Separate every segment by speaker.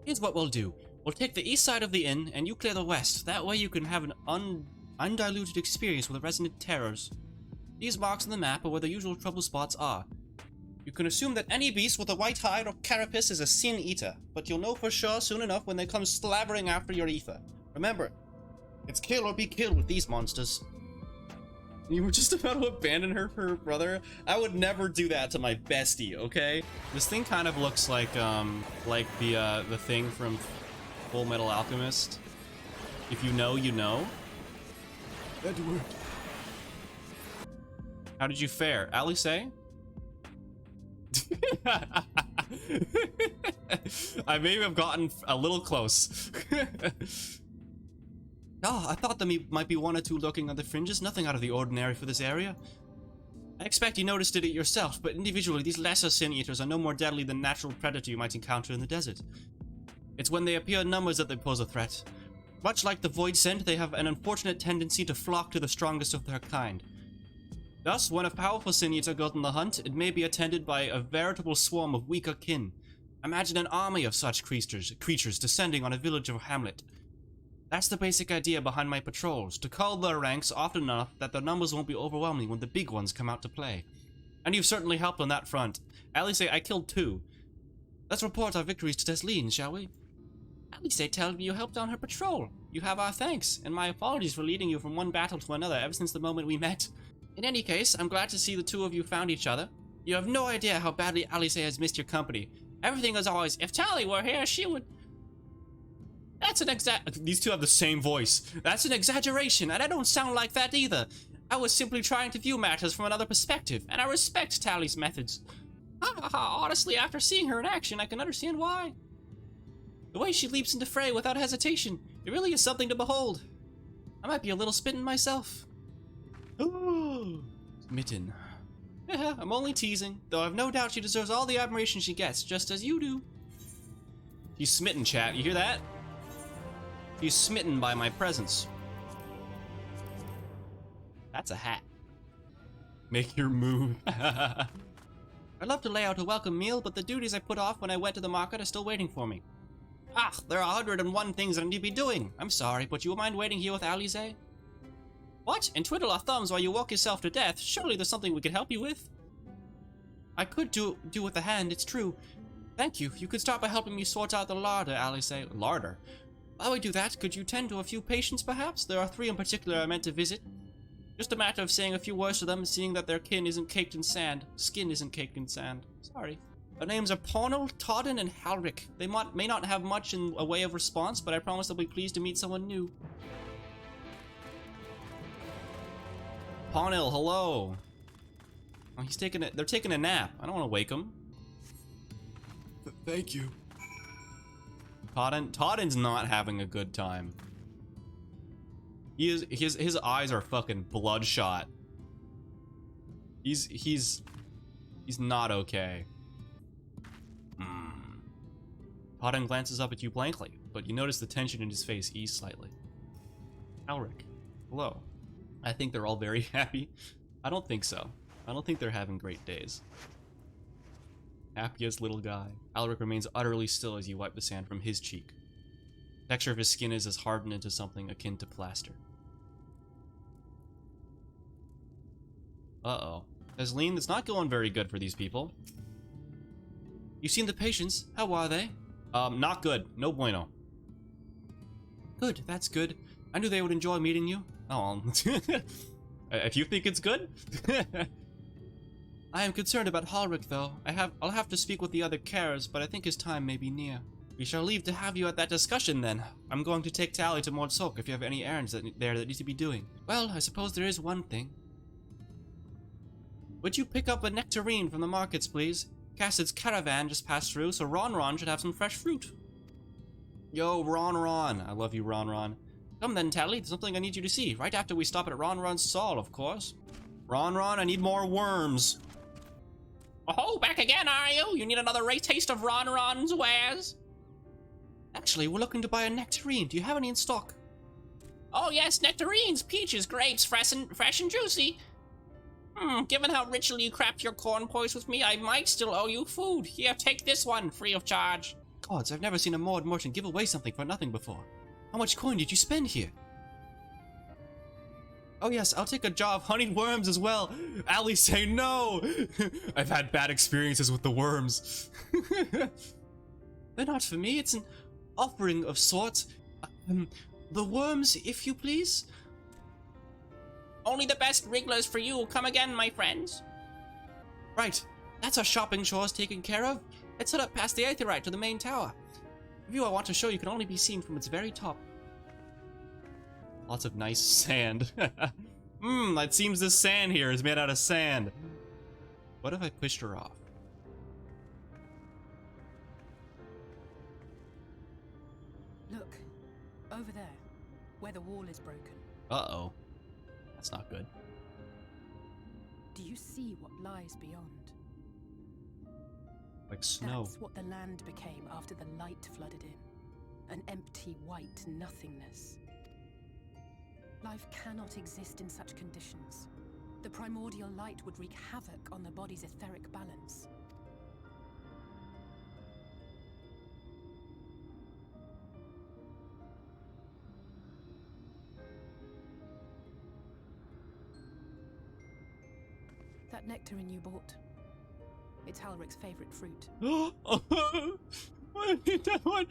Speaker 1: Here's what we'll do. We'll take the east side of the inn, and you clear the west. That way you can have an undiluted experience with the resident terrors. These marks on the map are where the usual trouble spots are. You can assume that any beast with a white hide or carapace is a sin eater, but you'll know for sure soon enough when they come slavering after your ether. Remember, it's kill or be killed with these monsters. You were just about to abandon her for her brother? I would never do that to my bestie, okay? This thing kind of looks like the thing from Full Metal Alchemist. If you know, you know.
Speaker 2: That worked.
Speaker 1: How did you fare? Alisae? I may have gotten a little close. Ah, I thought there might be one or two lurking on the fringes, nothing out of the ordinary for this area. I expect you noticed it yourself, but individually these lesser sin eaters are no more deadly than natural predator you might encounter in the desert. It's when they appear in numbers that they pose a threat. Much like the void scent, they have an unfortunate tendency to flock to the strongest of their kind. Thus, when a powerful sin eater goes on the hunt, it may be attended by a veritable swarm of weaker kin. Imagine an army of such creatures descending on a village or hamlet. That's the basic idea behind my patrols, to cull their ranks often enough that their numbers won't be overwhelming when the big ones come out to play. And you've certainly helped on that front. Alisae, I killed 2. Let's report our victories to Desleen, shall we? Alisae tells me you helped on her patrol. You have our thanks, and my apologies for leading you from one battle to another ever since the moment we met. In any case, I'm glad to see the two of you found each other. You have no idea how badly Alisae has missed your company. Everything is always, if Tally were here, she would... That's an These two have the same voice. That's an exaggeration, and I don't sound like that either. I was simply trying to view matters from another perspective, and I respect Tally's methods. Honestly, after seeing her in action, I can understand why. The way she leaps into fray without hesitation, it really is something to behold. I might be a little smitten myself. Ooh, smitten. I'm only teasing, though I've no doubt she deserves all the admiration she gets, just as you do. She's smitten, chat. You hear that? She's smitten by my presence. That's a hat. Make your move. I'd love to lay out a welcome meal, but the duties I put off when I went to the market are still waiting for me. There are 101 things I need to be doing. I'm sorry, but you mind waiting here with Alisae? What? And twiddle our thumbs while you walk yourself to death? Surely there's something we could help you with. I could do with a hand, it's true. Thank you. You could start by helping me sort out the larder, Alisae. Larder? While we do that, could you tend to a few patients, perhaps? There are 3 in particular I meant to visit. Just a matter of saying a few words to them and seeing that their skin isn't caked in sand. Sorry. Their names are Pornell, Todden, and Halric. They may not have much in a way of response, but I promise they'll be pleased to meet someone new. Pornell, hello. Oh, they're taking a nap. I don't want to wake them.
Speaker 2: Thank you.
Speaker 1: Todden's not having a good time. His eyes are fucking bloodshot. He's not okay. Todden glances up at you blankly, but you notice the tension in his face ease slightly. Alric, hello. I think they're all very happy. I don't think so. I don't think they're having great days. Happiest little guy. Alric remains utterly still as you wipe the sand from his cheek. The texture of his skin is as hardened into something akin to plaster. Uh-oh. Desleen, it's not going very good for these people. You've seen the patients. How are they? Not good. No bueno. Good, that's good. I knew they would enjoy meeting you. Oh, if you think it's good? I am concerned about Halric, though. I'll have to speak with the other carers, but I think his time may be near. We shall leave to have you at that discussion, then. I'm going to take Tally to Mordsok if you have any errands that need to be doing. Well, I suppose there is one thing. Would you pick up a nectarine from the markets, please? Cassid's caravan just passed through, so Ron should have some fresh fruit. Yo, Ron. I love you, Ron. Come then, Tally. There's something I need you to see. Right after we stop at Ron's stall, of course. Ron, I need more worms. Oh, back again, are you? You need another taste of Ron's wares? Actually, we're looking to buy a nectarine. Do you have any in stock? Oh yes, nectarines, peaches, grapes, fresh and juicy. Given how richly you crapped your corn poise with me, I might still owe you food. Here, take this one, free of charge. Gods, I've never seen a Maud merchant give away something for nothing before. How much coin did you spend here? Oh yes, I'll take a jar of honeyed worms as well. Alisae, no! I've had bad experiences with the worms. They're not for me, it's an offering of sorts. The worms, if you please. Only the best wrigglers for you. Come again, my friends. Right, that's our shopping chores taken care of. Let's head up past the Aetheryte to the main tower. The view I want to show you can only be seen from its very top. Lots of nice sand. It seems this sand here is made out of sand. What if I pushed her off?
Speaker 3: Look, over there, where the wall is broken.
Speaker 1: Uh-oh. That's not good.
Speaker 3: Do you see what lies beyond?
Speaker 1: Like snow.
Speaker 3: That's what the land became after the light flooded in. An empty white nothingness. Life cannot exist in such conditions. The primordial light would wreak havoc on the body's etheric balance. That nectarine you bought, it's Halric's favorite fruit.
Speaker 1: I need that one.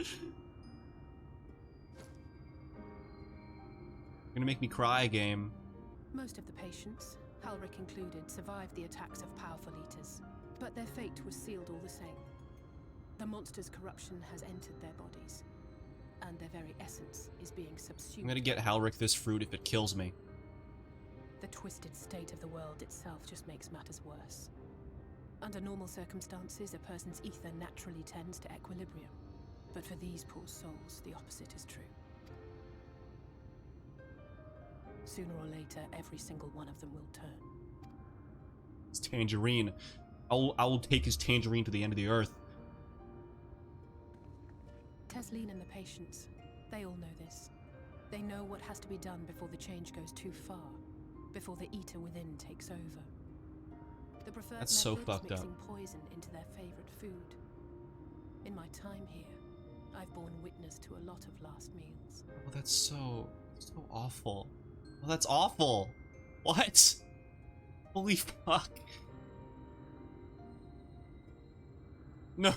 Speaker 1: Gonna make me cry, game.
Speaker 3: Most of the patients, Halric included, survived the attacks of powerful eaters, but their fate was sealed all the same. The monster's corruption has entered their bodies, and their very essence is being subsumed.
Speaker 1: I'm gonna get Halric this fruit if it kills me.
Speaker 3: The twisted state of the world itself just makes matters worse. Under normal circumstances, a person's ether naturally tends to equilibrium, but for these poor souls, the opposite is true. Sooner or later, every single one of them will turn.
Speaker 1: It's Tangerine. I will take his Tangerine to the end of the earth.
Speaker 3: Tesleen and the patients, they all know this. They know what has to be done before the change goes too far, before the eater within takes over. The preferred
Speaker 1: That's so
Speaker 3: method is
Speaker 1: fucked up.
Speaker 3: mixing poison into their favorite food. In my time here, I've borne witness to a lot of last meals.
Speaker 1: Oh, that's so awful. Oh, that's awful. What? Holy fuck. No.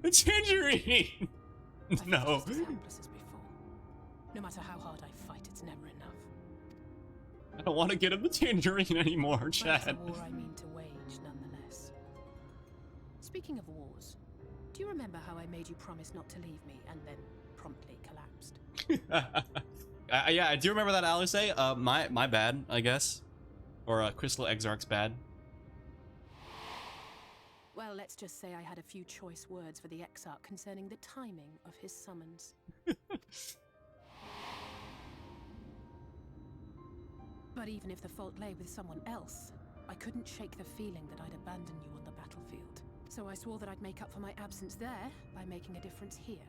Speaker 1: The Tangerine.
Speaker 3: I've
Speaker 1: No.
Speaker 3: just as helpless as before. No matter how hard I fight, it's never enough.
Speaker 1: I don't want to get him the Tangerine anymore,
Speaker 3: But it's a
Speaker 1: Chad.
Speaker 3: war I mean to wage, nonetheless. Speaking of wars, do you remember how I made you promise not to leave me and then promptly collapsed?
Speaker 1: Yeah, I do remember that, Alisae. My bad, I guess. Or Crystal Exarch's bad.
Speaker 3: Well, let's just say I had a few choice words for the Exarch concerning the timing of his summons. But even if the fault lay with someone else, I couldn't shake the feeling that I'd abandon you on the battlefield. So I swore that I'd make up for my absence there by making a difference here.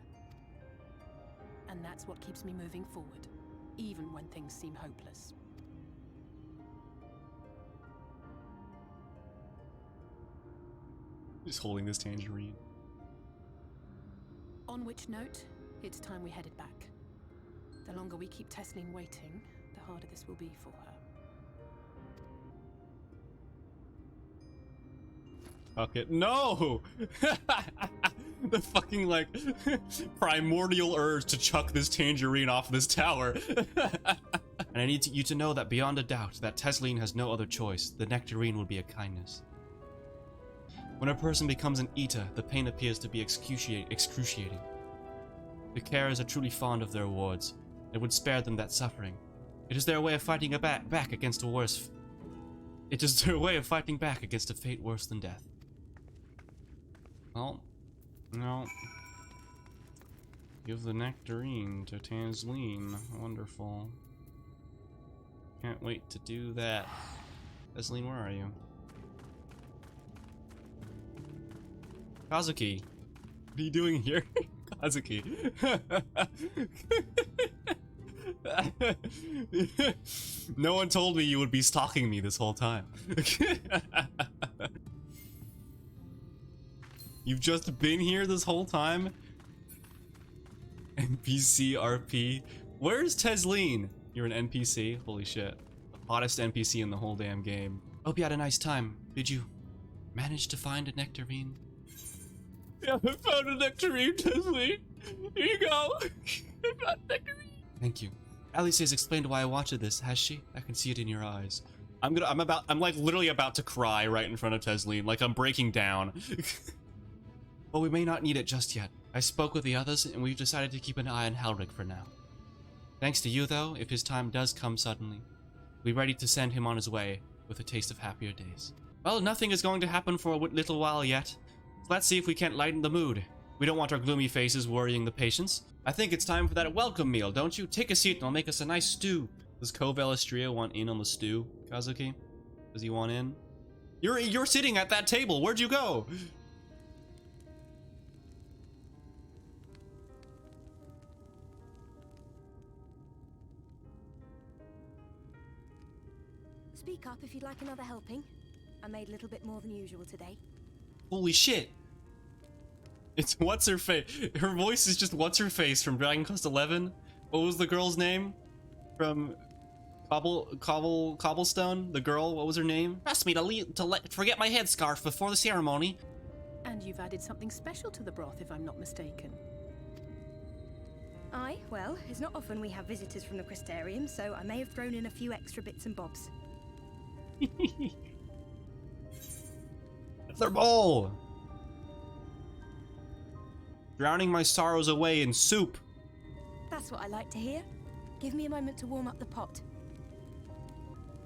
Speaker 3: And that's what keeps me moving forward, even when things seem hopeless.
Speaker 1: Just holding this Tangerine.
Speaker 3: On which note, it's time we headed back. The longer we keep Tesleen waiting, the harder this will be for her.
Speaker 1: Fuck it. No! The fucking, like, primordial urge to chuck this Tangerine off this tower. And I need you to know that beyond a doubt, that Tesleen has no other choice. The nectarine will be a kindness. When a person becomes an eater, the pain appears to be excruciating. The carers are truly fond of their wards. It would spare them that suffering. It is their way of fighting back against a worse... It is their way of fighting back against a fate worse than death. Well, no. Give the nectarine to Tesleen. Wonderful. Can't wait to do that. Tesleen, where are you? Kazuki, what are you doing here? Kazuki. No one told me you would be stalking me this whole time. You've just been here this whole time? NPC RP. Where's Tesleen? You're an NPC? Holy shit. The hottest NPC in the whole damn game. Hope you had a nice time. Did you manage to find a nectarine? Yeah, I found a nectarine, Tesleen. Here you go. I found a nectarine. Thank you. Alisae has explained why I wanted this, has she? I can see it in your eyes. I'm like literally about to cry right in front of Tesleen, like I'm breaking down. But we may not need it just yet. I spoke with the others, and we've decided to keep an eye on Helric for now. Thanks to you, though, if his time does come suddenly, we're ready to send him on his way with a taste of happier days. Well, nothing is going to happen for a little while yet. So let's see if we can't lighten the mood. We don't want our gloomy faces worrying the patients. I think it's time for that welcome meal, don't you? Take a seat and I'll make us a nice stew. Does Cove Elistria want in on the stew, Kazuki? Does he want in? You're sitting at that table. Where'd you go?
Speaker 4: Speak up if you'd like another helping. I made a little bit more than usual today.
Speaker 1: Holy shit. It's what's her face. Her voice is just what's her face from Dragon Quest XI. What was the girl's name? From Cobblestone? The girl, what was her name? Asked me to forget my headscarf before the ceremony.
Speaker 3: And you've added something special to the broth, if I'm not mistaken.
Speaker 4: Aye, well, it's not often we have visitors from the Crystarium, so I may have thrown in a few extra bits and bobs.
Speaker 1: That's their bowl. Drowning my sorrows away in soup.
Speaker 4: That's what I like to hear. Give me a moment to warm up the pot.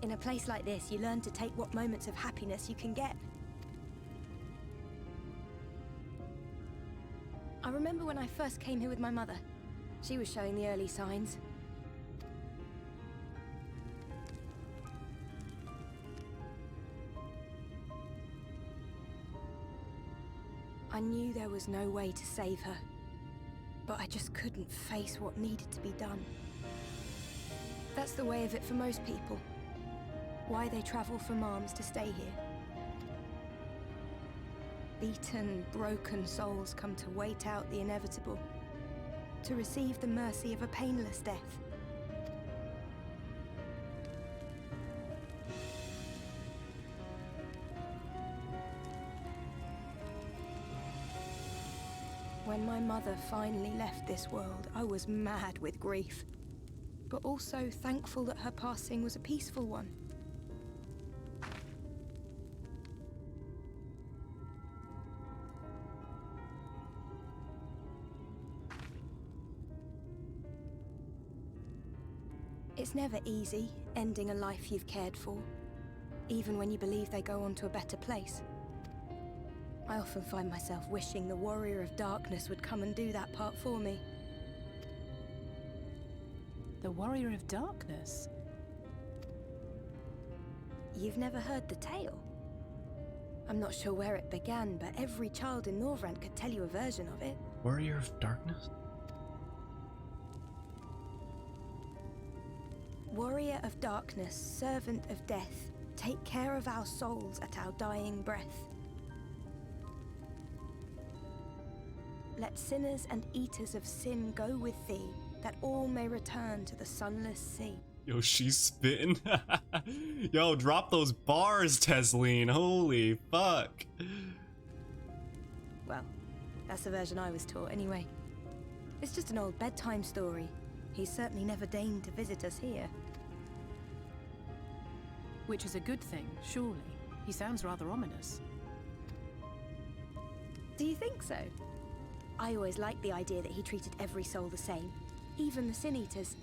Speaker 4: In a place like this, you learn to take what moments of happiness you can get. I remember when I first came here with my mother. She was showing the early signs. I knew there was no way to save her, but I just couldn't face what needed to be done. That's the way of it for most people. Why they travel from arms to stay here. Beaten, broken souls come to wait out the inevitable, to receive the mercy of a painless death. When my mother finally left this world, I was mad with grief, but also thankful that her passing was a peaceful one. It's never easy, ending a life you've cared for, even when you believe they go on to a better place. I often find myself wishing the Warrior of Darkness would come and do that part for me.
Speaker 3: The Warrior of Darkness?
Speaker 4: You've never heard the tale? I'm not sure where it began, but every child in Norvrent could tell you a version of it.
Speaker 1: Warrior of Darkness?
Speaker 4: Warrior of Darkness, servant of death, take care of our souls at our dying breath. Let sinners and eaters of sin go with thee, that all may return to the sunless sea.
Speaker 1: Yo, she's spitting. Yo, drop those bars, Tesleen. Holy fuck.
Speaker 4: Well, that's the version I was taught anyway. It's just an old bedtime story. He's certainly never deigned to visit us here.
Speaker 3: Which is a good thing, surely. He sounds rather ominous.
Speaker 4: Do you think so? I always liked the idea that he treated every soul the same, even the Sin Eaters.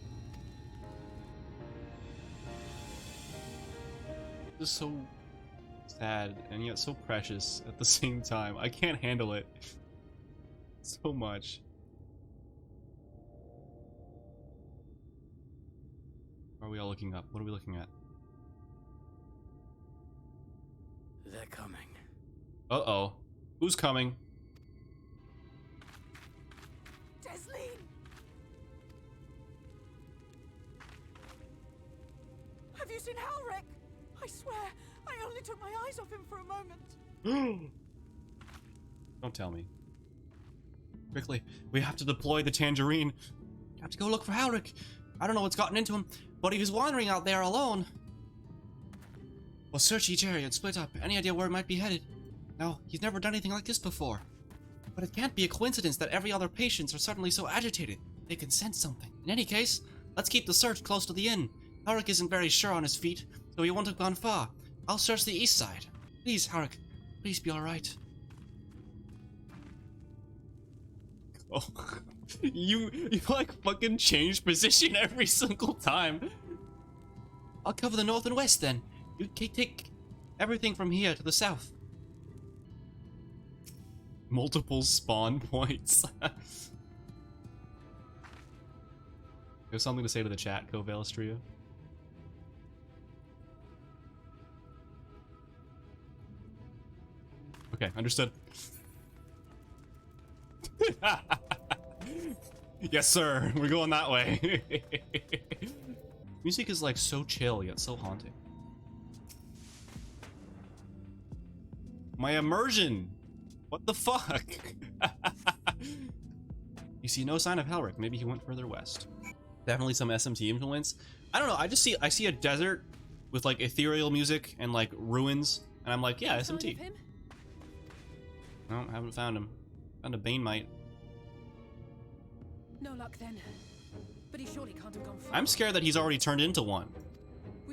Speaker 1: This is so sad and yet so precious at the same time. I can't handle it so much. Are we all looking up? What are we looking at?
Speaker 2: They're coming.
Speaker 1: Uh-oh. Who's coming?
Speaker 3: Tesleen! Have you seen Helric? I swear, I only took my eyes off him for a moment.
Speaker 1: Don't tell me. Quickly, we have to deploy the tangerine. We have to go look for Halric. I don't know what's gotten into him, but he was wandering out there alone. We'll search each area and split up. Any idea where it might be headed? No, he's never done anything like this before. But it can't be a coincidence that every other patients are suddenly so agitated. They can sense something. In any case, let's keep the search close to the inn. Halric isn't very sure on his feet, so he won't have gone far. I'll search the east side. Please, Halric, please be alright. Oh, you like fucking change position every single time. I'll cover the north and west then. You take everything from here to the south. Multiple spawn points. You have something to say to the chat, Covalistria? Okay, understood. Yes, sir. We're going that way. Music is like so chill yet so haunting. My immersion. What the fuck? You see no sign of Halric. Maybe he went further west. Definitely some SMT influence. I don't know. I see a desert with like ethereal music and like ruins, and I'm like, yeah, SMT. No, haven't found him. Found a Banemite.
Speaker 3: No luck then. But he surely can't have gone far.
Speaker 1: I'm scared that he's already turned into one,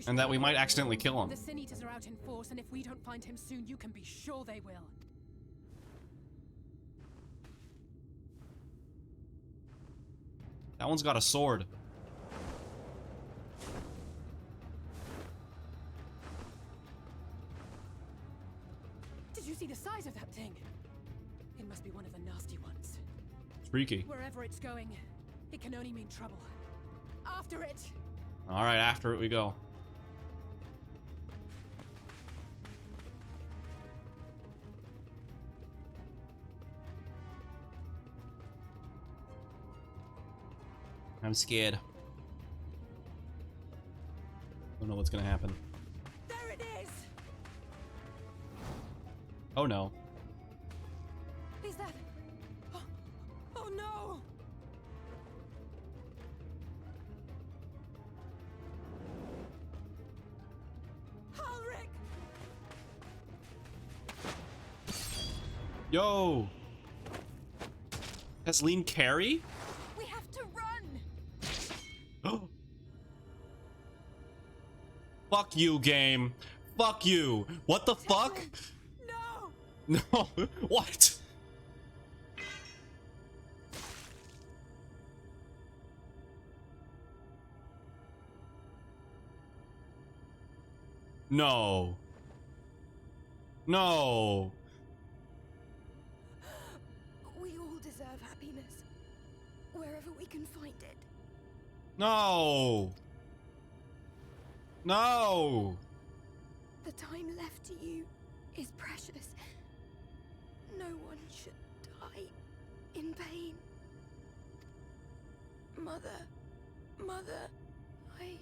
Speaker 1: and that we might accidentally kill him.
Speaker 3: The Sin Eaters are out in force, and if we don't find him soon, you can be sure they will.
Speaker 1: That one's got a sword.
Speaker 3: Did you see the size of that thing? It must be one of the nasty ones.
Speaker 1: Freaky.
Speaker 3: Wherever it's going, it can only mean trouble. After it!
Speaker 1: Alright, after it we go. I'm scared. Don't know what's gonna happen.
Speaker 3: There it is!
Speaker 1: Oh no.
Speaker 3: Is that... Oh, oh no! Halric!
Speaker 1: Yo! Kathleen Carey?
Speaker 3: We have to run!
Speaker 1: Oh. Fuck you, game. Fuck you. What the fuck?
Speaker 3: No!
Speaker 1: No. What? No. No.
Speaker 4: We all deserve happiness. Wherever we can find it.
Speaker 1: No. No.
Speaker 4: The time left to you is precious. No one should die in pain. Mother, I...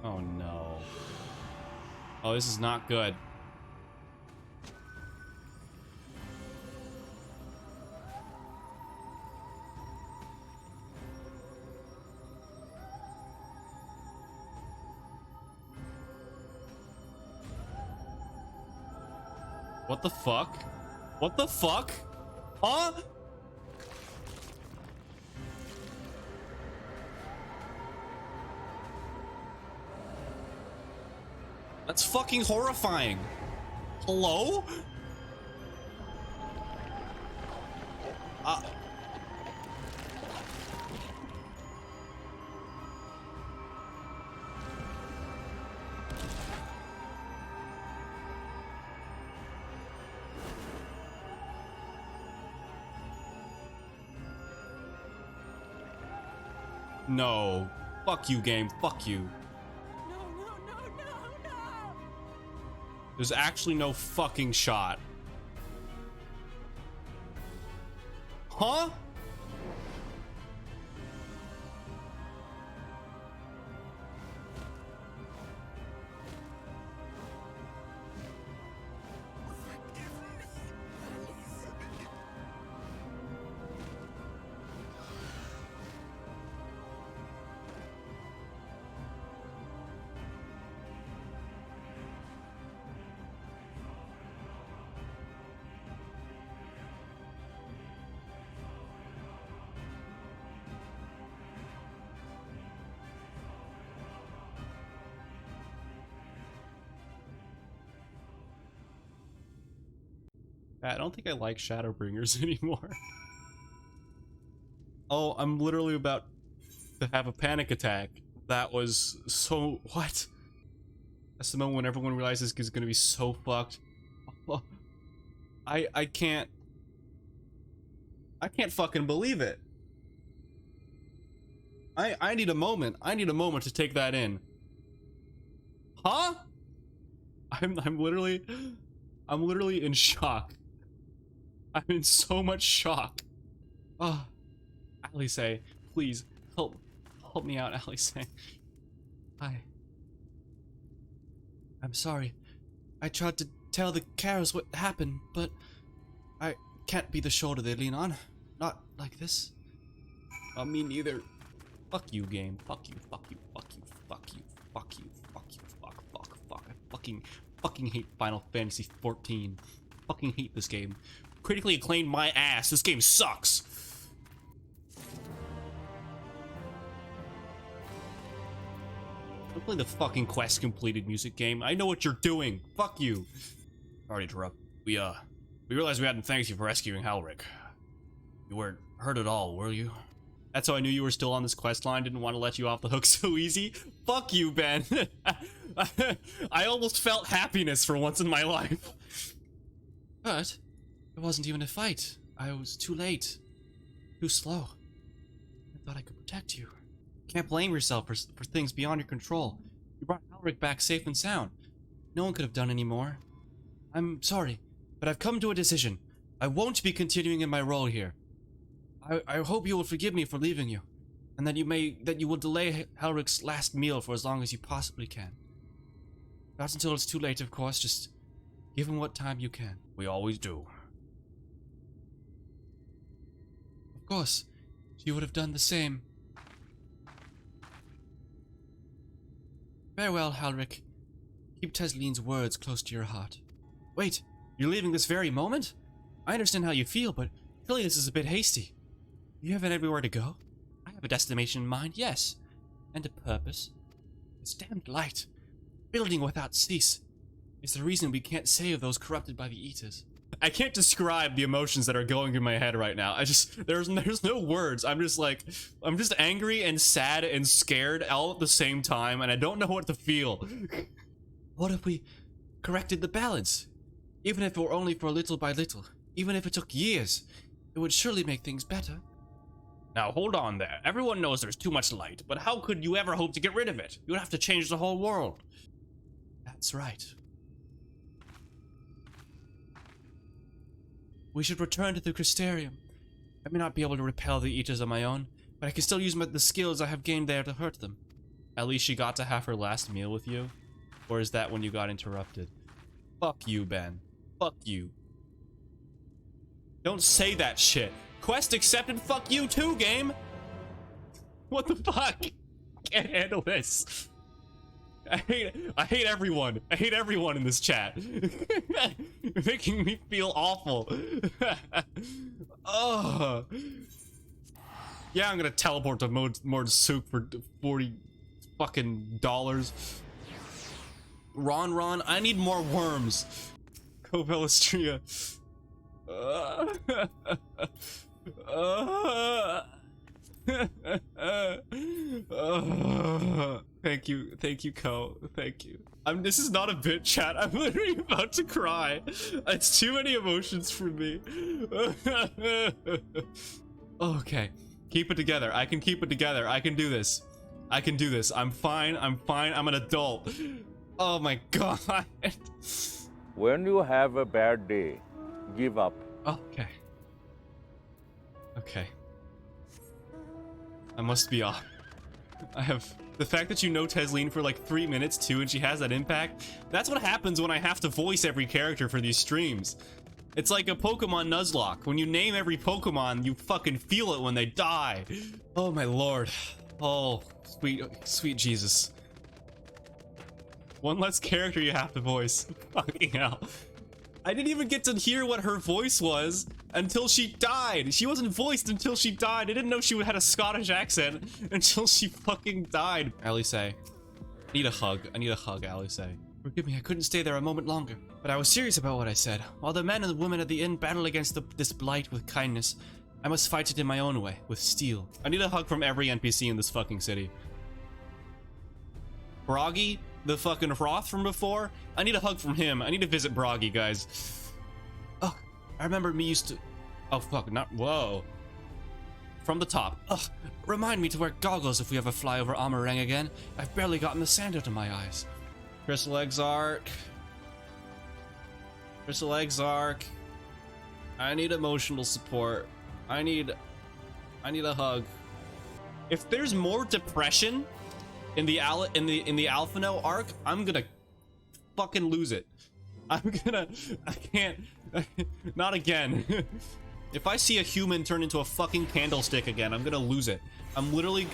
Speaker 1: Oh no. Oh, this is not good. What the fuck? What the fuck? Huh? That's fucking horrifying. Hello? No. Fuck you, game. Fuck you.
Speaker 3: No, no, no, no, no!
Speaker 1: There's actually no fucking shot. Huh? I don't think I like Shadowbringers anymore. Oh, I'm literally about to have a panic attack. That was so... What? That's the moment when everyone realizes it's gonna be so fucked. I can't fucking believe it. I need a moment. I need a moment to take that in. Huh? I'm literally in shock. I'm in so much shock. Oh, Alisae, please help me out, Alisae. I'm sorry. I tried to tell the carers what happened, but I can't be the shoulder they lean on. Not like this. Me neither. Fuck you, game. Fuck you. Fuck you. Fuck you. Fuck you. Fuck you. Fuck you. Fuck. I fucking hate Final Fantasy XIV. Fucking hate this game. Critically acclaimed my ass. This game sucks. Don't play the fucking quest completed music game. I know what you're doing. Fuck you. Sorry to interrupt. We realized we hadn't thanked you for rescuing Halric. You weren't hurt at all, were you? That's how I knew you were still on this quest line. Didn't want to let you off the hook so easy. Fuck you, Ben. I almost felt happiness for once in my life. But it wasn't even a fight. I was too late. Too slow. I thought I could protect you. Can't blame yourself for things beyond your control. You brought Halric back safe and sound. No one could have done any more. I'm sorry, but I've come to a decision. I won't be continuing in my role here. I hope you will forgive me for leaving you, and that you will delay Halric's last meal for as long as you possibly can. Not until it's too late, of course. Just give him what time you can. We always do. Of course, you would have done the same. Farewell, Halric. Keep Teslene's words close to your heart. Wait, you're leaving this very moment? I understand how you feel, but surely this is a bit hasty. You have everywhere to go? I have a destination in mind, yes. And a purpose. This damned light, building without cease, is the reason we can't save those corrupted by the Eaters. I can't describe the emotions that are going in my head right now. There's no words. I'm just angry and sad and scared all at the same time, and I don't know what to feel. What if we corrected the balance? Even if it were only for little by little, even if it took years, it would surely make things better. Now hold on there. Everyone knows there's too much light, but how could you ever hope to get rid of it? You would have to change the whole world. That's right. We should return to the Crystarium. I may not be able to repel the Eaters on my own, but I can still use the skills I have gained there to hurt them. At least she got to have her last meal with you? Or is that when you got interrupted? Fuck you, Ben. Fuck you. Don't say that shit. Quest accepted, fuck you too, game! What the fuck? Can't handle this. I hate everyone. I hate everyone in this chat. You're making me feel awful. Oh. Yeah, I'm gonna teleport to Mordsuk for $40 fucking dollars. Ron, I need more worms. Covelistria. Thank you, Co. Thank you. This is not a bit, chat. I'm literally about to cry. It's too many emotions for me. Okay, keep it together. I can keep it together. I can do this. I can do this. I'm fine. I'm an adult. Oh my god.
Speaker 5: When you have a bad day, give up.
Speaker 1: Oh, okay. Okay. I must be off. I have... The fact that you know Tesleen for like 3 minutes too and she has that impact, that's what happens when I have to voice every character for these streams. It's like a Pokemon Nuzlocke. When you name every Pokemon, you fucking feel it when they die. Oh my lord. Oh, sweet Jesus. One less character you have to voice. Fucking hell. I didn't even get to hear what her voice was until she died. She wasn't voiced until she died. I didn't know she had a Scottish accent until she fucking died. Alisae. I need a hug, Alisae. Forgive me, I couldn't stay there a moment longer. But I was serious about what I said. While the men and the women at the inn battle against this blight with kindness, I must fight it in my own way, with steel. I need a hug from every NPC in this fucking city. Broggy, the fucking Roth from before, I need a hug from him. I need to visit Broggy, guys. Oh, I remember me used to... Oh, fuck, not... Whoa. From the top. Ugh, remind me to wear goggles if we ever fly over Amarang again. I've barely gotten the sand out of my eyes. Crystal Exarch. Crystal Exarch. I need emotional support. I need a hug. If there's more depression in the Alphinaud arc, I'm gonna fucking lose it. I can't. Not again. If I see a human turn into a fucking candlestick again, I'm gonna lose it. I'm literally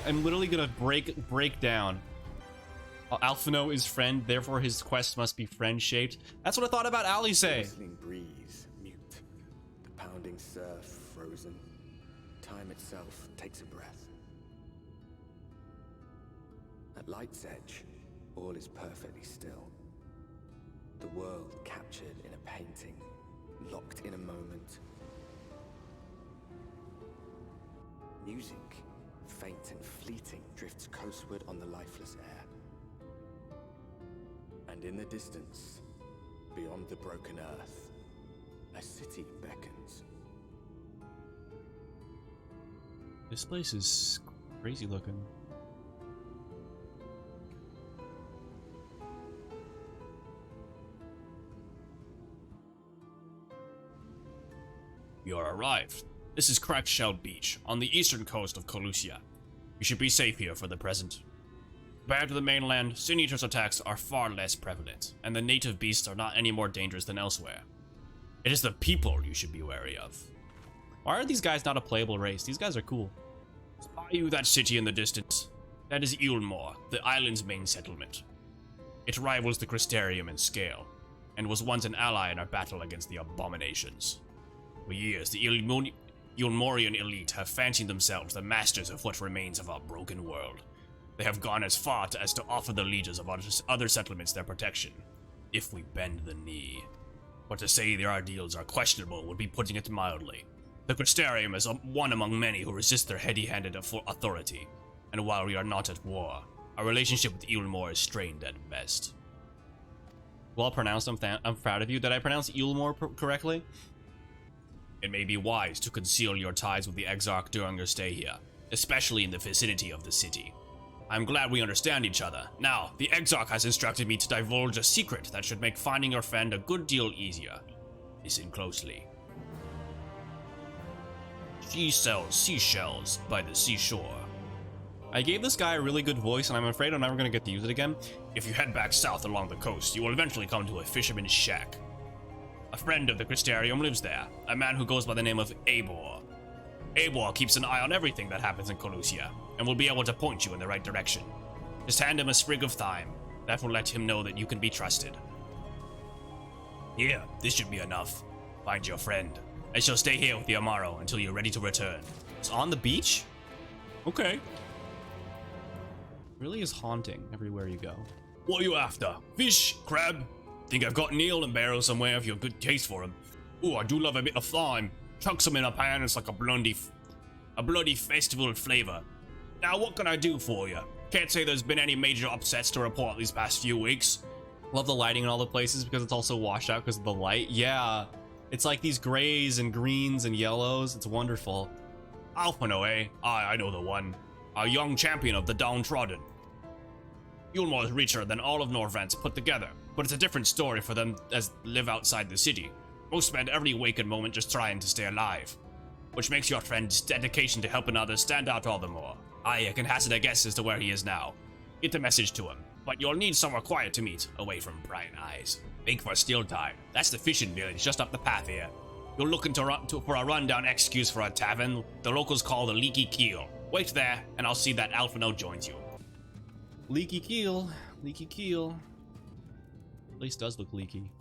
Speaker 1: gonna break down. Alphinaud is friend, therefore his quest must be friend-shaped. That's what I thought about Alisae.
Speaker 2: Whistling breeze, mute. The pounding surf, frozen. Time itself takes a breath. At light's edge, all is perfectly still. The world captured in a painting, locked in a moment. Music, faint and fleeting, drifts coastward on the lifeless air. And in the distance, beyond the broken earth, a city beckons.
Speaker 1: This place is crazy looking. You are arrived. This is Cracked Shell Beach, on the eastern coast of Colusia. You should be safe here for the present. Compared to the mainland, Sin Eater's attacks are far less prevalent, and the native beasts are not any more dangerous than elsewhere. It is the people you should be wary of. Why are these guys not a playable race? These guys are cool. Spy you that city in the distance. That is Eulmore, the island's main settlement. It rivals the Crystarium in scale, and was once an ally in our battle against the abominations. For years, the Eulmorian elite have fancied themselves the masters of what remains of our broken world. They have gone as far as to offer the leaders of other settlements their protection, if we bend the knee. But to say their ideals are questionable would be putting it mildly. The Crystarium is one among many who resist their heady-handed authority, and while we are not at war, our relationship with Eulmore is strained at best. Well pronounced, I'm proud of you. Did I pronounce Eulmore correctly? It may be wise to conceal your ties with the Exarch during your stay here, especially in the vicinity of the city. I'm glad we understand each other. Now, the Exarch has instructed me to divulge a secret that should make finding your friend a good deal easier. Listen closely. She sells seashells by the seashore. I gave this guy a really good voice, and I'm afraid I'm never going to get to use it again. If you head back south along the coast, you will eventually come to a fisherman's shack. A friend of the Crystarium lives there, a man who goes by the name of Eivor. Eivor keeps an eye on everything that happens in Colusia, and will be able to point you in the right direction. Just hand him a sprig of thyme. That will let him know that you can be trusted. Here, this should be enough. Find your friend. I shall stay here with you tomorrow until you're ready to return. It's on the beach? Okay. Really is haunting everywhere you go. What are you after? Fish? Crab? Think I've got an eel and barrel somewhere if you've a good taste for them. Ooh, I do love a bit of thyme. Chuck some in a pan, it's like a bloody festival flavor. Now, what can I do for you? Can't say there's been any major upsets to report these past few weeks. Love the lighting in all the places because it's also washed out because of the light. Yeah, it's like these grays and greens and yellows. It's wonderful. Alphinaud, eh? I know the one. A young champion of the downtrodden. Eulmore is richer than all of Norvance put together. But it's a different story for them as live outside the city. Most spend every waking moment just trying to stay alive. Which makes your friend's dedication to helping others stand out all the more. I can hazard a guess as to where he is now. Get the message to him, but you'll need somewhere quiet to meet, away from prying eyes. Make for Steel Tide. That's the fishing village just up the path here. You're looking for a rundown excuse for a tavern the locals call the Leaky Keel. Wait there, and I'll see that Alphinaud joins you. Leaky Keel. Leaky Keel. Place does look leaky.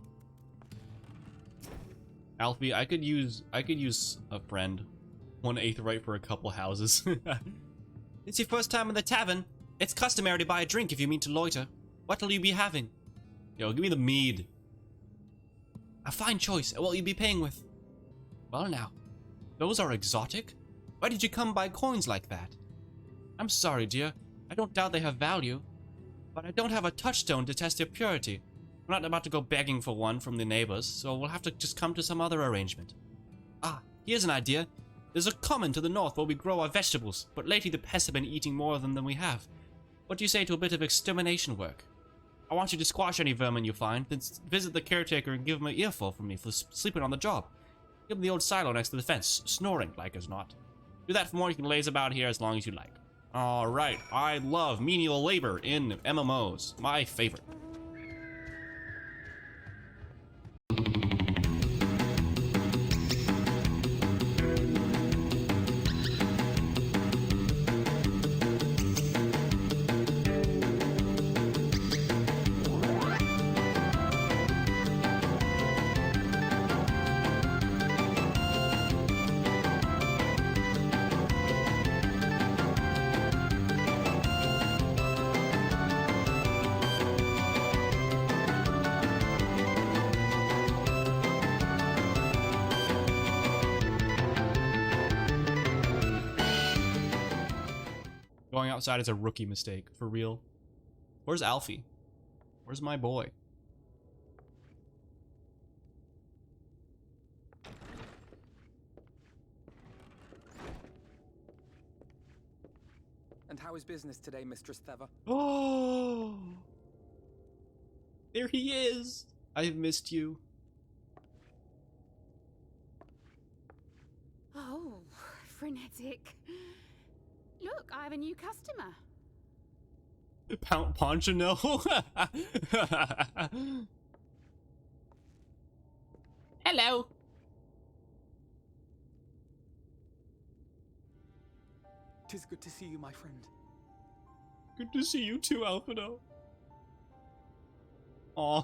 Speaker 1: Alfie, I could use a friend. 1/8 right for a couple houses. It's your first time in the tavern. It's customary to buy a drink if you mean to loiter. What'll you be having? Yo, give me the mead. A fine choice. What will you be paying with? Well now, those are exotic. Why did you come by coins like that? I'm sorry, dear. I don't doubt they have value, but I don't have a touchstone to test their purity. I'm not about to go begging for one from the neighbors, so we'll have to just come to some other arrangement. Ah, here's an idea. There's a common to the north where we grow our vegetables, but lately the pests have been eating more of them than we have. What do you say to a bit of extermination work? I want you to squash any vermin you find, then visit the caretaker and give him an earful from me for sleeping on the job. Give him the old silo next to the fence, snoring like as not. Do that for more, you can laze about here as long as you like. Alright, I love menial labor in MMOs. My favorite. Going outside is a rookie mistake, for real. Where's Alfie? Where's my boy?
Speaker 2: And how is business today, Mistress Theva?
Speaker 1: Oh! There he is! I've missed you.
Speaker 6: Oh, frenetic. Look, I have a new customer.
Speaker 1: Ponchino? Hello.
Speaker 2: Tis good to see you, my friend.
Speaker 1: Good to see you too, Alphinaud. Aw.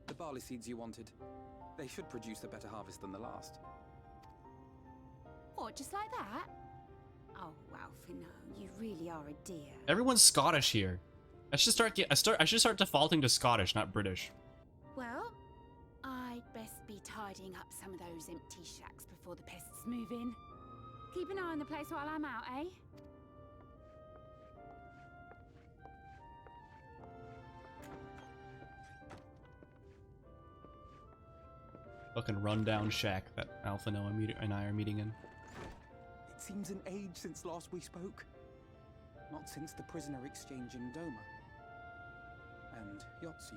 Speaker 2: The barley seeds you wanted. They should produce a better harvest than the last.
Speaker 6: What, just like that? Oh, Alphinaud, you really are a dear.
Speaker 1: Everyone's Scottish here. I should start defaulting to Scottish, not British.
Speaker 6: Well, I'd best be tidying up some of those empty shacks before the pests move in. Keep an eye on the place while I'm out, eh?
Speaker 1: Fucking rundown shack that Alphinaud and I are meeting in.
Speaker 2: It seems an age since last we spoke. Not since the prisoner exchange in Doma. And Yotsu.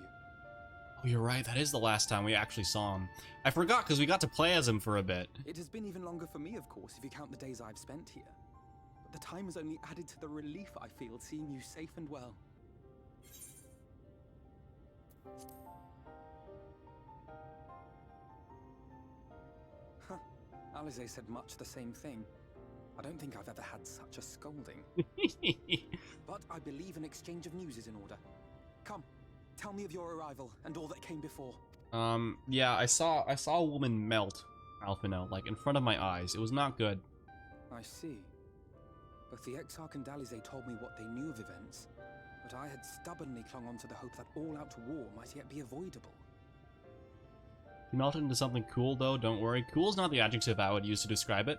Speaker 1: Oh, you're right. That is the last time we actually saw him. I forgot because we got to play as him for a bit.
Speaker 2: It has been even longer for me, of course, if you count the days I've spent here. But the time has only added to the relief I feel seeing you safe and well. Huh. Alisae said much the same thing. I don't think I've ever had such a scolding. But I believe an exchange of news is in order. Come, tell me of your arrival and all that came before.
Speaker 1: Yeah, I saw a woman melt, Alphinaud, like in front of my eyes. It was not good.
Speaker 2: I see. Both the Exarch and Alisae told me what they knew of events, but I had stubbornly clung on to the hope that all-out war might yet be avoidable.
Speaker 1: You melted into something cool, though, don't worry. Cool's not the adjective I would use to describe it.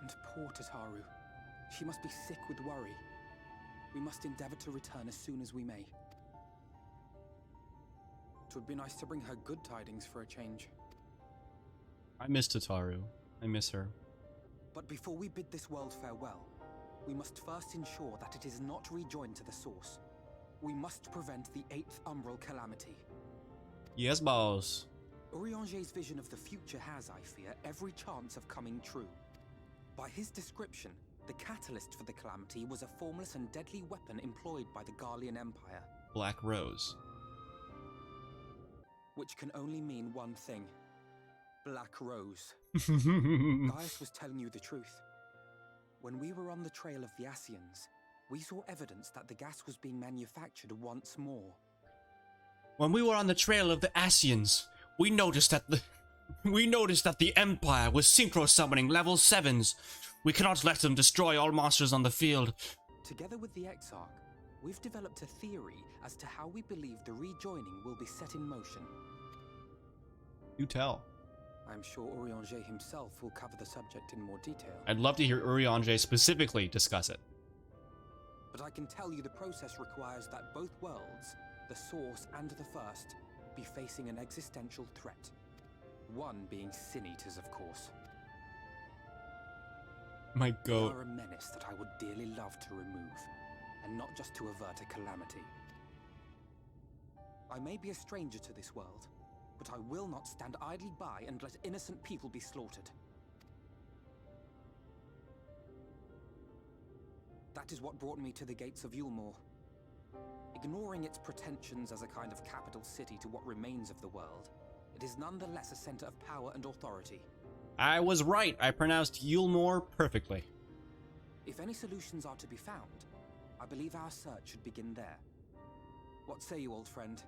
Speaker 2: And poor Tataru. She must be sick with worry. We must endeavor to return as soon as we may. It would be nice to bring her good tidings for a change.
Speaker 1: I miss Tataru. I miss her.
Speaker 2: But before we bid this world farewell, We must first ensure that it is not rejoined to the source. We must prevent the 8th Umbral calamity.
Speaker 1: Yes, boss.
Speaker 2: Urianger's vision of the future has, I fear, every chance of coming true. By his description, the catalyst for the calamity was a formless and deadly weapon employed by the Garlean Empire.
Speaker 1: Black Rose.
Speaker 2: Which can only mean one thing. Black Rose. Gaius was telling you the truth. When we were on the trail of the Asians, we saw evidence that the gas was being manufactured once more.
Speaker 1: When we were on the trail of the Asians, we noticed that the Empire was synchro summoning level 7s. We cannot let them destroy all monsters on the field.
Speaker 2: Together with the Exarch, we've developed a theory as to how we believe the rejoining will be set in motion.
Speaker 1: You tell.
Speaker 2: I'm sure Urianger himself will cover the subject in more detail.
Speaker 1: I'd love to hear Urianger specifically discuss it.
Speaker 2: But I can tell you the process requires that both worlds, the Source and the First, be facing an existential threat. One being Sin Eaters, of course.
Speaker 1: My
Speaker 2: They
Speaker 1: goat.
Speaker 2: are a menace that I would dearly love to remove, and not just to avert a calamity. I may be a stranger to this world, but I will not stand idly by and let innocent people be slaughtered. That is what brought me to the gates of Yulmore. Ignoring its pretensions as a kind of capital city to what remains of the world, it is nonetheless a center of power and authority.
Speaker 1: I was right. I pronounced Yulmore perfectly.
Speaker 2: If any solutions are to be found, I believe our search should begin there. What say you, old friend?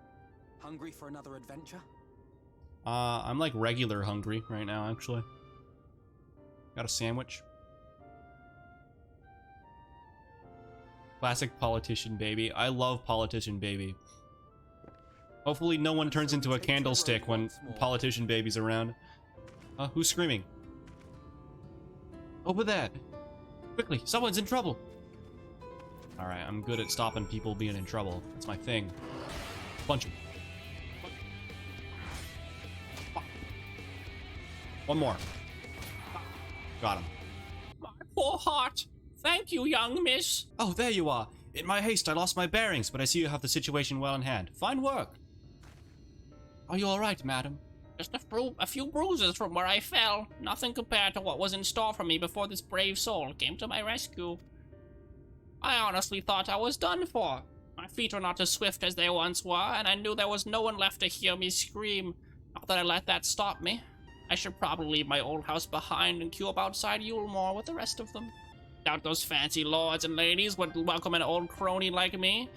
Speaker 2: Hungry for another adventure?
Speaker 1: I'm like regular hungry right now, actually. Got a sandwich. Classic politician baby. I love politician baby. Hopefully no one turns into a candlestick when politician baby's around. Who's screaming? Over there. Quickly, someone's in trouble. Alright, I'm good at stopping people being in trouble. That's my thing. Punch him. One more. Got him. My poor heart. Thank you, young miss. Oh, there you are. In my haste, I lost my bearings, but I see you have the situation well in hand. Fine work. Are you all right, madam?
Speaker 7: Just a few bruises from where I fell. Nothing compared to what was in store for me before this brave soul came to my rescue. I honestly thought I was done for. My feet are not as swift as they once were, and I knew there was no one left to hear me scream. Not that I let that stop me. I should probably leave my old house behind and queue up outside Yulmore with the rest of them. Doubt those fancy lords and ladies would welcome an old crony like me.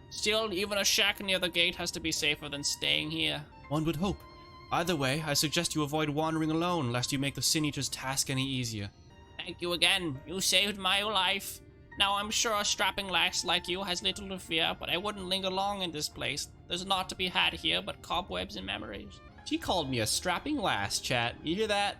Speaker 7: Still, even a shack near the gate has to be safer than staying here.
Speaker 1: One would hope. Either way, I suggest you avoid wandering alone, lest you make the Sin Eater's task any easier.
Speaker 7: Thank you again. You saved my life. Now, I'm sure a strapping lass like you has little to fear, but I wouldn't linger long in this place. There's naught to be had here but cobwebs and memories.
Speaker 1: She called me a strapping lass, chat. You hear that?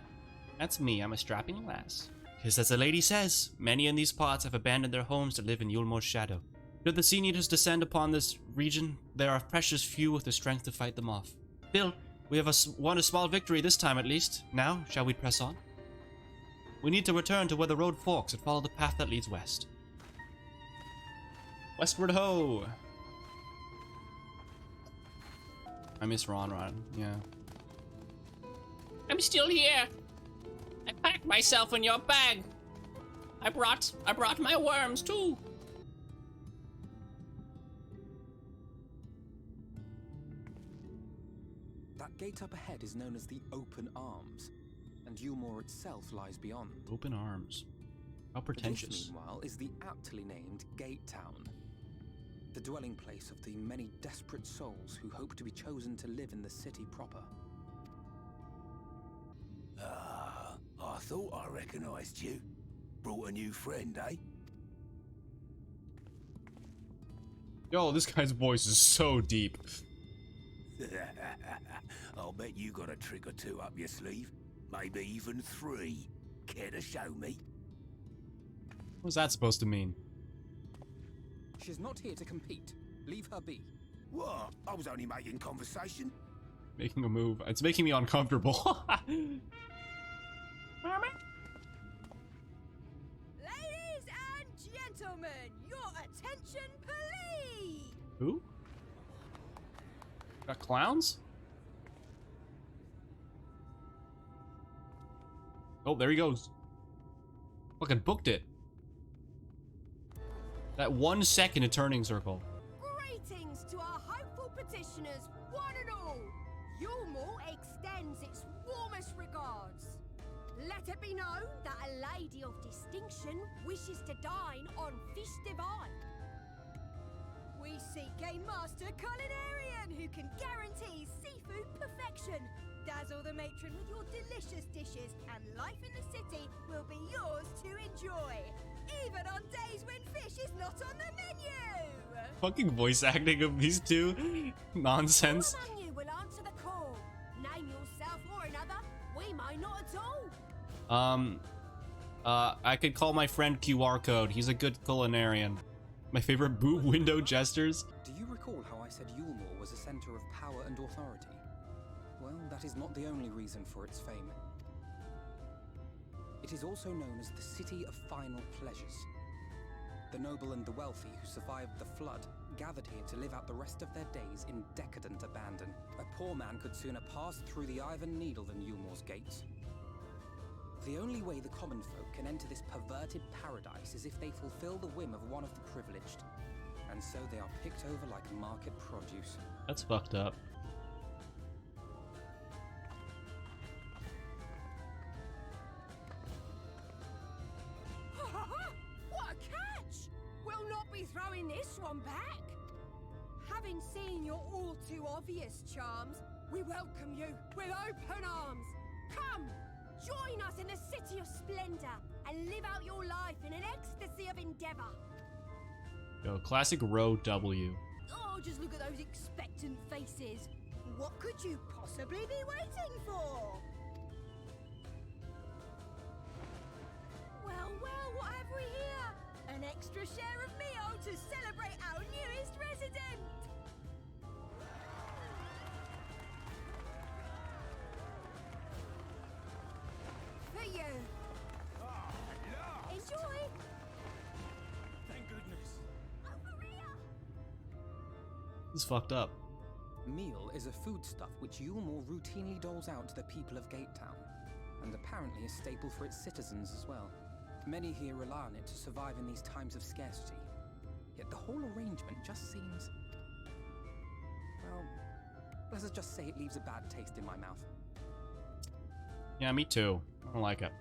Speaker 1: That's me, I'm a strapping lass. 'Tis as the lady says, many in these parts have abandoned their homes to live in Yulmore's shadow. Should the Sin Eaters descend upon this region, there are precious few with the strength to fight them off. Still, we have won a small victory this time at least. Now, shall we press on? We need to return to where the road forks and follow the path that leads west. Westward ho! I miss Ron, yeah.
Speaker 7: I'm still here. I packed myself in your bag. I brought my worms too.
Speaker 2: That gate up ahead is known as the Open Arms, and Yulmore itself lies beyond.
Speaker 1: Open arms. How pretentious.
Speaker 2: This, meanwhile, is the aptly named Gate Town, the dwelling place of the many desperate souls who hope to be chosen to live in the city proper.
Speaker 8: I thought I recognized you. Brought a new friend, eh?
Speaker 1: Yo, this guy's voice is so deep.
Speaker 8: I'll bet you got a trick or two up your sleeve. Maybe even 3. Care to show me?
Speaker 1: What's that supposed to mean?
Speaker 2: She's not here to compete. Leave her be.
Speaker 8: What? I was only making conversation.
Speaker 1: Making a move. It's making me uncomfortable.
Speaker 9: Ladies and
Speaker 4: gentlemen, your attention, please!
Speaker 1: Who? Got clowns? Oh, there he goes. Fucking booked it. That 1 second a turning circle.
Speaker 4: Greetings to our hopeful petitioners, one and all. Yulmore extends its warmest regards. Let it be known that a lady of distinction wishes to dine on fish divine. We seek a master culinarian who can guarantee seafood perfection. Dazzle the matron with your delicious dishes, and life in the city will be yours to enjoy, even on days when fish is not on the menu.
Speaker 1: Fucking voice acting of these two. Nonsense.
Speaker 4: Who among you will answer the call? Name yourself or another. We might not at all.
Speaker 1: I could call my friend QR Code. He's a good culinarian. My favorite boob window gestures.
Speaker 2: Do you recall how I said Yulmore was a center of power and authority? Well, that is not the only reason for its fame. It is also known as the City of Final Pleasures. The noble and the wealthy who survived the flood gathered here to live out the rest of their days in decadent abandon. A poor man could sooner pass through the Iron Needle than Yulmore's gates. The only way the common folk can enter this perverted paradise is if they fulfill the whim of one of the privileged. And so they are picked over like market produce.
Speaker 1: That's fucked up.
Speaker 4: What a catch! We'll not be throwing this one back. Having seen your all too obvious charms, we welcome you with open arms. Come, join us in the City of Splendor and live out your life in an ecstasy of endeavor.
Speaker 1: Yo, classic row W.
Speaker 4: Oh, just look at those expectant faces. What could you possibly be waiting for? Well, what have we here? An extra share of meal to celebrate our newest resident. For you. Enjoy.
Speaker 8: Thank goodness.
Speaker 4: Over here.
Speaker 1: This is fucked up.
Speaker 2: Meal is a foodstuff which Yulmore routinely doles out to the people of Gatetown, and apparently a staple for its citizens as well. Many here rely on it to survive in these times of scarcity. Yet the whole arrangement just seems... well, let's just say it leaves a bad taste in my mouth.
Speaker 1: Yeah, me too. I don't like it.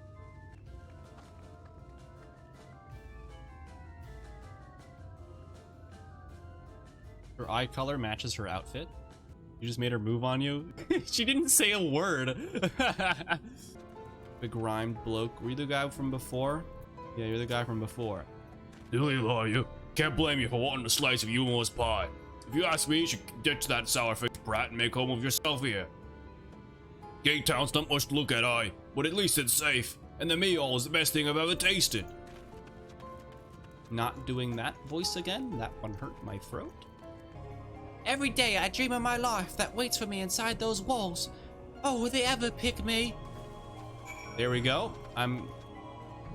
Speaker 1: Her eye color matches her outfit. You just made her move on you? She didn't say a word. Begrimed bloke. Were you the guy from before? Yeah, you're the guy from before.
Speaker 9: Dilly lie, you. Can't blame you for wanting a slice of Yulmore's pie. If you ask me, you should ditch that sour-faced brat and make home of yourself here. Gatetown's not much to look at, aye, but at least it's safe. And the meal is the best thing I've ever tasted.
Speaker 1: Not doing that voice again? That one hurt my throat. Every day I dream of my life that waits for me inside those walls. Oh, will they ever pick me? There we go. I'm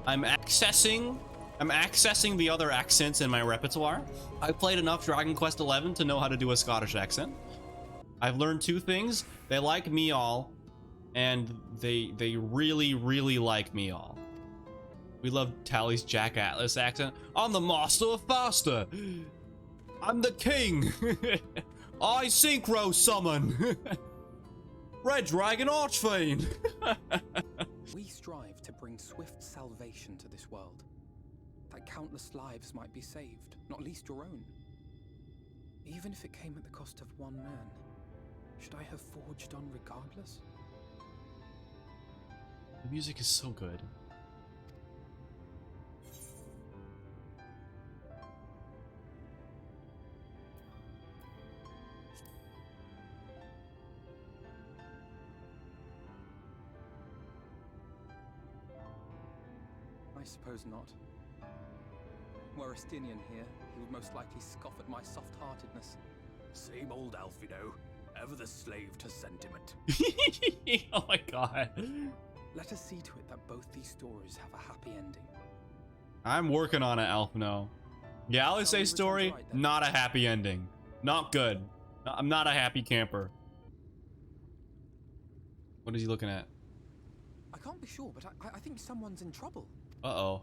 Speaker 1: accessing the other accents in my repertoire. I played enough Dragon Quest XI to know how to do a Scottish accent. I've learned two things. They like me all, and they really, really like me all. We love Tally's Jack Atlas accent. I'm the master of faster. I'm the king. I synchro summon. Red Dragon Archfiend.
Speaker 2: We strive to bring swift salvation to this world, that countless lives might be saved, not least your own. Even if it came at the cost of one man, should I have forged on regardless?
Speaker 1: The music is so good.
Speaker 2: I suppose not. Were Estinian here, he would most likely scoff at my soft-heartedness.
Speaker 8: Same old Alphinaud, ever the slave to sentiment.
Speaker 1: Oh my god.
Speaker 2: Let us see to it that both these stories have a happy ending.
Speaker 1: I'm working on it, Alphinaud. Yeah, Alisae's story, not a happy ending. Not good. I'm not a happy camper. What is he looking at?
Speaker 2: I can't be sure, but I think someone's in trouble.
Speaker 1: Uh-oh.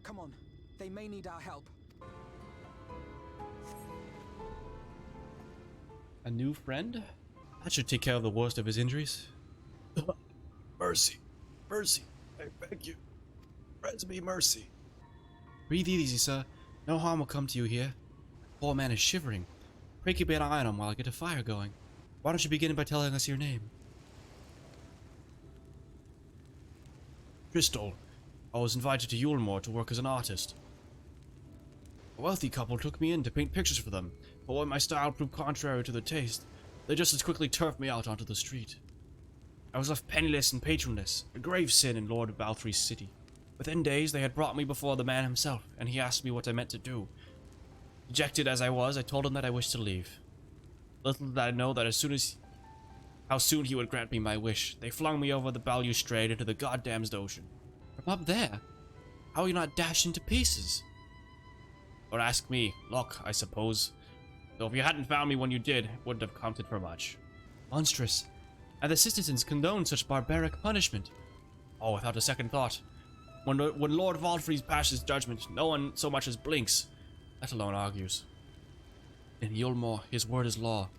Speaker 2: Come on, they may need our help.
Speaker 1: A new friend? That should take care of the worst of his injuries.
Speaker 9: Mercy. Mercy. I beg you. Grant me mercy.
Speaker 1: Breathe easy, sir. No harm will come to you here. Poor man is shivering. Pray keep an eye on him while I get a fire going. Why don't you begin by telling us your name?
Speaker 9: Crystal.
Speaker 1: I was invited to Yulmore to work as an artist. A wealthy couple took me in to paint pictures for them, but when my style proved contrary to their taste, they just as quickly turfed me out onto the street. I was left penniless and patronless, a grave sin in Lord Balthry's city. Within days, they had brought me before the man himself, and he asked me what I meant to do. Dejected as I was, I told him that I wished to leave. Little did I know that how soon he would grant me my wish. They flung me over the balustrade into the goddamned ocean. From up there? How are you not dashed into pieces? Or ask me, luck, I suppose. Though if you hadn't found me when you did, it wouldn't have counted for much. Monstrous. And the citizens condoned such barbaric punishment. Oh, without a second thought. When Lord Valfrey passes judgment, no one so much as blinks, let alone argues. In Yulmore, his word is law.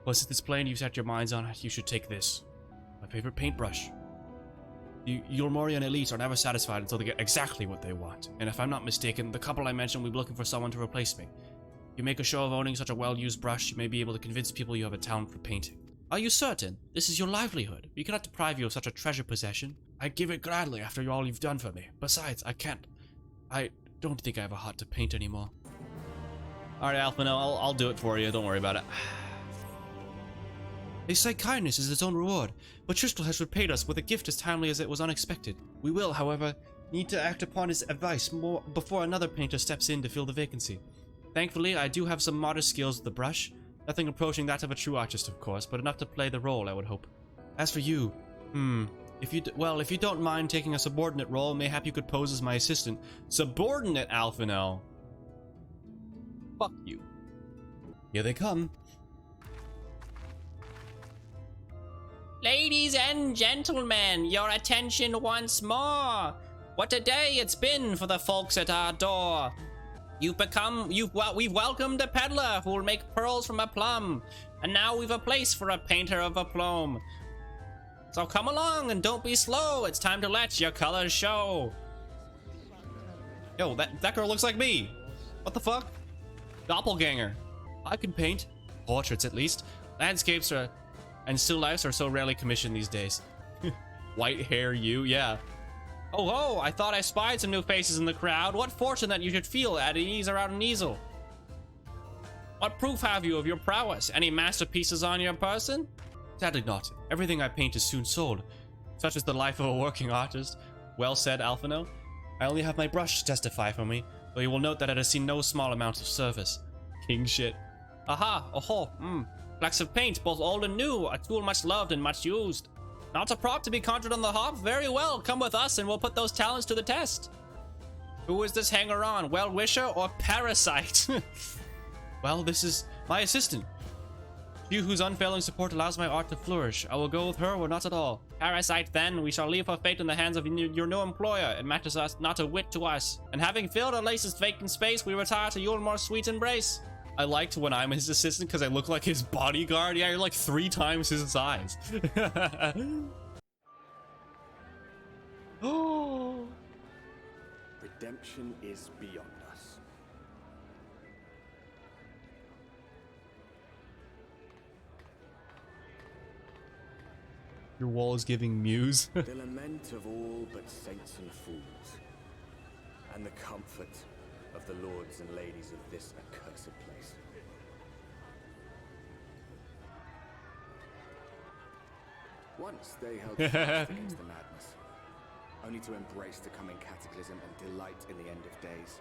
Speaker 1: Well, since it's plain you've set your minds on it, you should take this. My favorite paintbrush. The Yulmorian elite are never satisfied until they get exactly what they want. And if I'm not mistaken, the couple I mentioned will be looking for someone to replace me. If you make a show of owning such a well-used brush, you may be able to convince people you have a talent for painting. Are you certain? This is your livelihood. We cannot deprive you of such a treasure possession. I'd give it gladly after all you've done for me. Besides, I don't think I have a heart to paint anymore. Alright, Alphinaud, I'll do it for you. Don't worry about it. They say kindness is its own reward, but Tristol has repaid us with a gift as timely as it was unexpected. We will, however, need to act upon his advice more before another painter steps in to fill the vacancy. Thankfully, I do have some modest skills with the brush. Nothing approaching that of a true artist, of course, but enough to play the role, I would hope. As for you, if you don't mind taking a subordinate role, mayhap you could pose as my assistant. Subordinate, Alphinaud. Fuck you. Here they come.
Speaker 7: Ladies and gentlemen, your attention once more. What a day it's been for the folks at our door. We've welcomed a peddler who will make pearls from a plum, and now we've a place for a painter of aplomb. So come along and don't be slow. It's time to let your colors show.
Speaker 1: Yo, that girl looks like me. What the fuck? Doppelganger. I can paint. Portraits, at least. Landscapes and still lifes are so rarely commissioned these days. White hair, you? Yeah.
Speaker 7: Oh, I thought I spied some new faces in the crowd. What fortune that you should feel at ease around an easel. What proof have you of your prowess? Any masterpieces on your person?
Speaker 1: Sadly not. Everything I paint is soon sold. Such is the life of a working artist. Well said, Alphinaud. I only have my brush to testify for me, though you will note that it has seen no small amount of service. King shit.
Speaker 7: Aha, flecks of paint, both old and new, a tool much loved and much used. Not a prop to be conjured on the hop? Very well, come with us and we'll put those talents to the test. Who is this hanger-on, well-wisher or parasite?
Speaker 1: Well, this is my assistant. She whose unfailing support allows my art to flourish. I will go with her or not at all.
Speaker 7: Parasite then, we shall leave her fate in the hands of your new employer. It matters us not a whit to us. And having filled Alisae's vacant space, we retire to Yulmore's sweet embrace.
Speaker 1: I liked when I'm his assistant because I look like his bodyguard. Yeah, you're like 3 times his size. Oh.
Speaker 10: Redemption is beyond us.
Speaker 1: Your wall is giving muse.
Speaker 10: The lament of all but saints and fools, and the comfort of the lords and ladies of this accursed place. Once they held fast against the madness, only to embrace the coming cataclysm and delight in the end of days.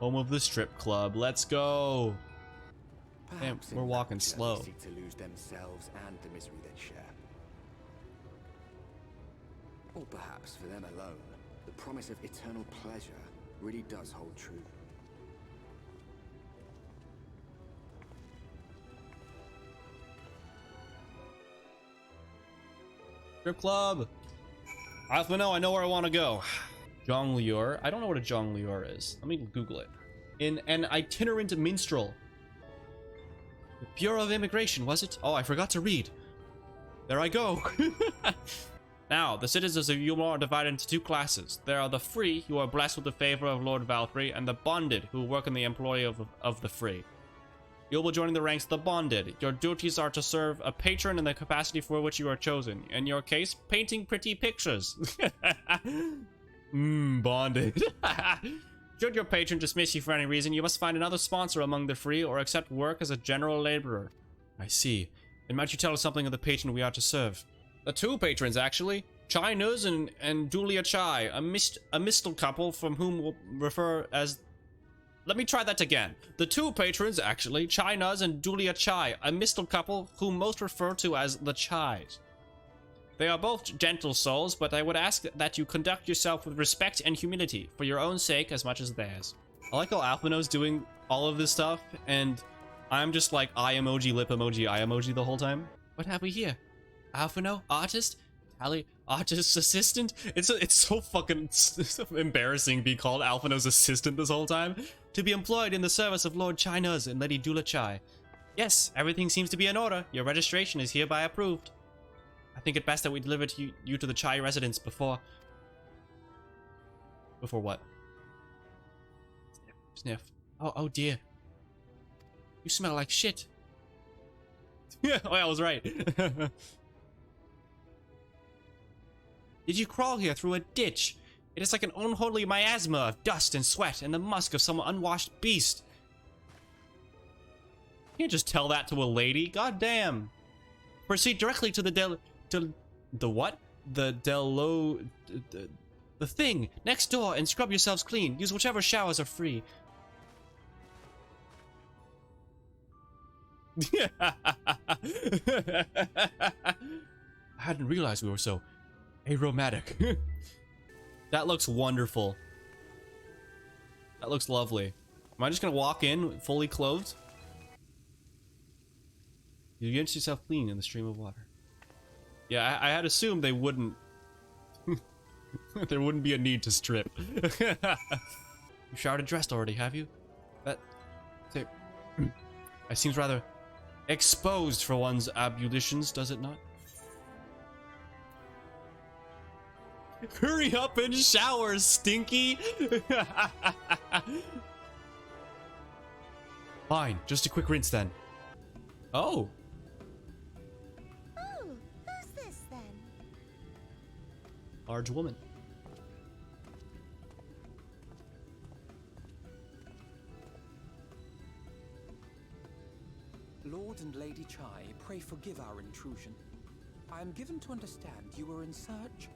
Speaker 1: Home of the strip club. Let's go.
Speaker 2: Perhaps
Speaker 1: we're
Speaker 2: in
Speaker 1: walking
Speaker 2: rapture
Speaker 1: slow.
Speaker 2: they seek to lose themselves and the misery they share. Or perhaps for them alone, the promise of eternal pleasure really does hold true.
Speaker 1: Strip club. Alphinaud, I know where I want to go. Jongleur. I don't know what a jongleur is. Let me Google it. In an itinerant minstrel. The Bureau of Immigration, was it? Oh, I forgot to read. There I go. Now, the citizens of Yulmore are divided into two classes. There are the free, who are blessed with the favor of Lord Valkyrie, and the bonded, who work in the employ of the free. You'll be joining the ranks of the bonded. Your duties are to serve a patron in the capacity for which you are chosen. In your case, painting pretty pictures. Bonded. Should your patron dismiss you for any reason, you must find another sponsor among the free or accept work as a general laborer. I see. And might you tell us something of the patron we are to serve? The two patrons, actually. Chai Nuz and Julia Chai, a mistal couple from whom we'll refer as... Let me try that again. The two patrons, actually, Chai Nuz and Julia Chai, a mistal couple whom most refer to as the Chais. They are both gentle souls, but I would ask that you conduct yourself with respect and humility, for your own sake as much as theirs. I like how Alphinaud's doing all of this stuff, and I'm just like eye emoji, lip emoji, eye emoji the whole time. What have we here? Alphinaud, artist? Tally, artist's assistant? It's so fucking embarrassing to be called Alphinaud's assistant this whole time. To be employed in the service of Lord Chai Nuz and Lady Dula Chai. Yes, everything seems to be in order. Your registration is hereby approved. I think it best that we deliver you to the Chai residence before... Before what? Sniff. Oh dear. You smell like shit. Yeah, oh, I was right. Did you crawl here through a ditch? It is like an unholy miasma of dust and sweat and the musk of some unwashed beast. You can't just tell that to a lady. God damn. Proceed directly to the the thing next door and scrub yourselves clean. Use whichever showers are free. I hadn't realized we were so aromatic. That looks wonderful. That looks lovely. Am I just gonna walk in fully clothed? You get yourself clean in the stream of water. Yeah, I had assumed they wouldn't. There wouldn't be a need to strip. You showered and dressed already, have you? That seems rather exposed for one's ablutions, does it not? Hurry up and shower, Stinky! Fine, just a quick rinse then. Oh!
Speaker 11: Oh, who's this then?
Speaker 1: Large woman.
Speaker 2: Lord and Lady Chai, pray forgive our intrusion. I am given to understand you were in search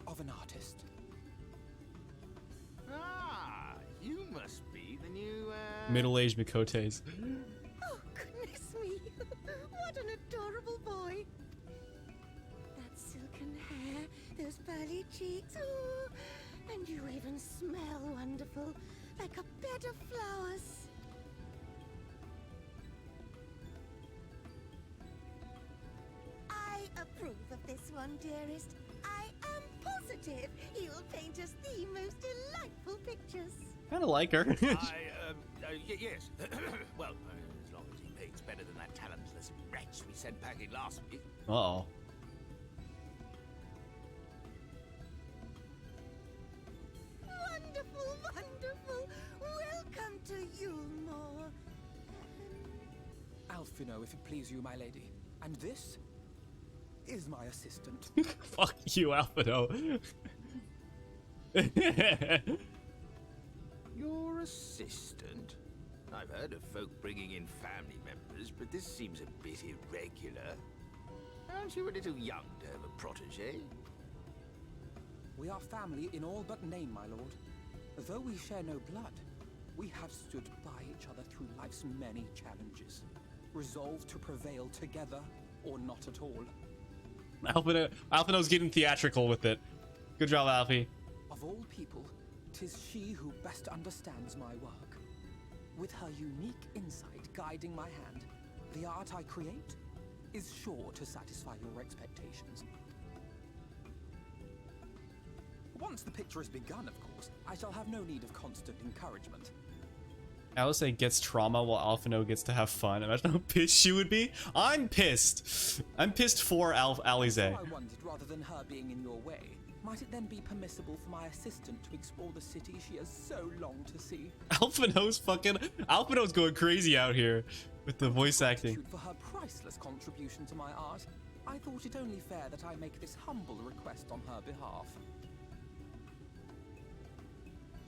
Speaker 2: of an artist.
Speaker 8: Ah, you must be the new,
Speaker 1: Middle-aged Mikotes.
Speaker 11: Oh, goodness me. What an adorable boy. That silken hair, those pearly cheeks. Oh, and you even smell wonderful, like a bed of flowers. I approve of this one, dearest. I am positive he will paint us the most delightful pictures.
Speaker 1: Kinda like her.
Speaker 8: Yes. Well, as long as he paints better than that talentless wretch we sent packing last week.
Speaker 1: Uh-oh.
Speaker 11: Wonderful, wonderful. Welcome to Yulmore.
Speaker 2: Alphinaud, if it please you, my lady. And this is my assistant.
Speaker 1: Fuck you, Alphinaud.
Speaker 8: Your assistant? I've heard of folk bringing in family members, but this seems a bit irregular. Aren't you a little young to have a protege?
Speaker 2: We are family in all but name, my lord. Though we share no blood, we have stood by each other through life's many challenges. resolved to prevail together or not at all.
Speaker 1: Alphinaud's getting theatrical with it. Good job, Alfie.
Speaker 2: Of all people, 'tis she who best understands my work. With her unique insight guiding my hand, the art I create is sure to satisfy your expectations. Once the picture has begun, of course, I shall have no need of constant encouragement.
Speaker 1: Alisae gets trauma while Alphinaud gets to have fun. Imagine how pissed she would be. I'm pissed. I'm pissed for Alisae.
Speaker 2: So I wondered, rather than her being in your way, might it then be permissible for my assistant to explore the city she has so longed to see?
Speaker 1: Alphinaud's going crazy out here with the voice acting.
Speaker 2: For her priceless contribution to my art, I thought it only fair that I make this humble request on her behalf.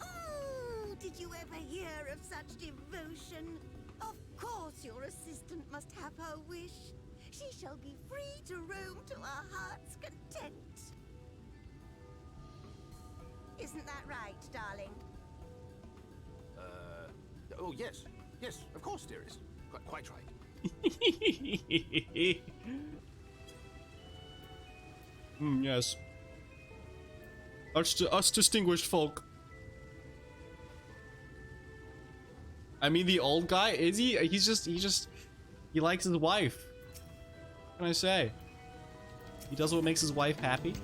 Speaker 11: Oh, did you ever hear of such devotion? Of course your assistant must have her wish. She shall be free to roam to her heart's content. Isn't that right, darling?
Speaker 8: Oh, yes. Yes, of course, dearest. Quite right.
Speaker 1: Yes. Us distinguished folk. I mean, the old guy, is he? He likes his wife. What can I say? He does what makes his wife happy.